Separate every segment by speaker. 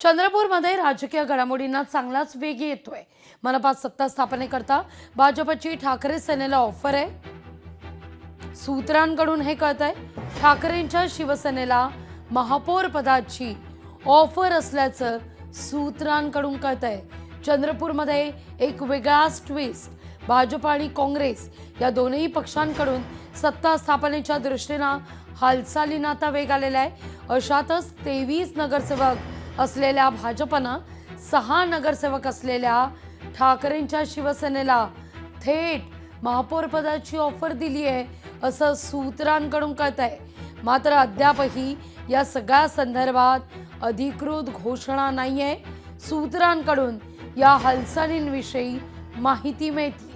Speaker 1: चंद्रपूरमध्ये राजकीय घडामोडींना चांगलाच वेग येतोय। मनपात सत्ता स्थापनेकरता भाजपची ठाकरे सेनेला ऑफर आहे। सूत्रांकडून हे कळतंय, ठाकरेंच्या शिवसेनेला महापौर पदाची ऑफर असल्याचं सूत्रांकडून कळतंय। चंद्रपूरमध्ये एक वेगळाच ट्विस्ट, भाजप आणि काँग्रेस या दोनही पक्षांकडून सत्ता स्थापनेच्या दृष्टीने हालचालींना आता वेग आलेला आहे। अशातच 23 नगरसेवक असलेल्या भाजपनं 6 नगरसेवक असलेल्या ठाकरेंच्या शिवसेनेला थेट महापौर पदाची ऑफर दिली आहे असं सूत्रांकडून कळतंय। मात्र अद्यापही या सगळ्या संदर्भात अधिकृत घोषणा नाहीये। सूत्रांकडून या हालचालींविषयी माहिती मिळते।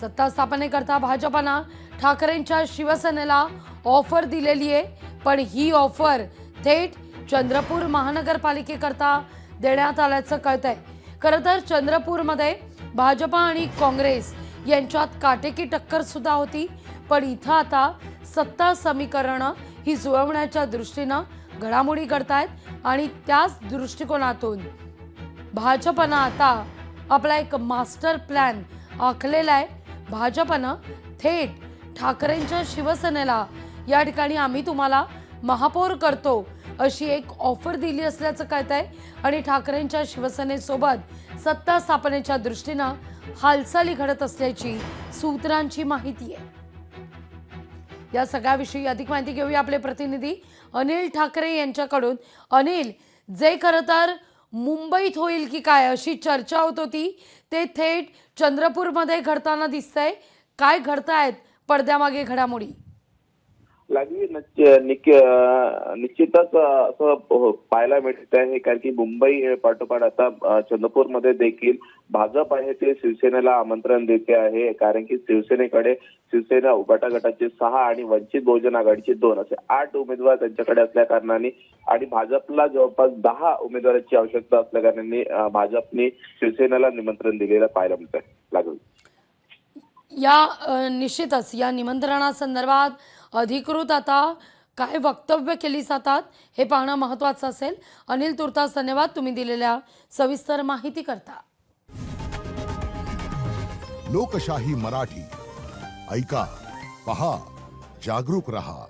Speaker 1: सत्ता स्थापनेकरता भाजपनं ठाकरेंच्या शिवसेनेला ऑफर दिलेली आहे, पण ही ऑफर थेट चंद्रपूर महानगरपालिकेकरता देण्यात आल्याचं कळतंय। खरं तर चंद्रपूरमध्ये भाजप आणि काँग्रेस यांच्यात काटेकी टक्कर सुद्धा होती, पण इथं आता सत्ता समीकरणं ही जुळवण्याच्या दृष्टीनं घडामोडी घडतायत आणि त्याच दृष्टिकोनातून भाजपनं आता आपला एक मास्टर प्लॅन आखलेला आहे। भाजपनं थेट ठाकरेंच्या शिवसेनेला या ठिकाणी आम्ही तुम्हाला महापौर करतो अशी एक ऑफर दिली असल्याचं कळतंय आणि ठाकरेंच्या शिवसेनेसोबत सत्ता स्थापनेच्या दृष्टीनं हालचाली घडत असल्याची सूत्रांची माहिती आहे। या सगळ्याविषयी अधिक माहिती घेऊया आपले प्रतिनिधी अनिल ठाकरे यांच्याकडून। अनिल, जे खरं तर मुंबईत होईल की काय अशी चर्चा होत होती, ते थेट चंद्रपूरमध्ये घडताना दिसतंय। काय घडतायत पडद्यामागे घडामोडी?
Speaker 2: निश्चितच असं पाहायला मिळत आहे, कारण की मुंबई पाठोपाठ आता चंद्रपूरमध्ये देखील भाजप आहे ते शिवसेनेला आमंत्रण देते आहे। कारण की शिवसेना उभाटा गटाचे 6 आणि वंचित बहुजन आघाडीचे 2 असे 8 उमेदवार त्यांच्याकडे असल्या कारणाने आणि भाजपला जवळपास 10 उमेदवारांची आवश्यकता असल्या कारणाने भाजपने शिवसेनेला निमंत्रण दिलेलं पाहायला मिळत आहे।
Speaker 1: या निश्चितच या निमंत्रणासंदर्भात अधिकृत आता काय वक्तव्य केली जातात हे पाहणं महत्त्वाचं असेल। अनिल, तुर्तास धन्यवाद तुम्ही दिलेल्या सविस्तर माहिती करता।
Speaker 3: लोकशाही मराठी ऐका, पहा, जागरूक रहा।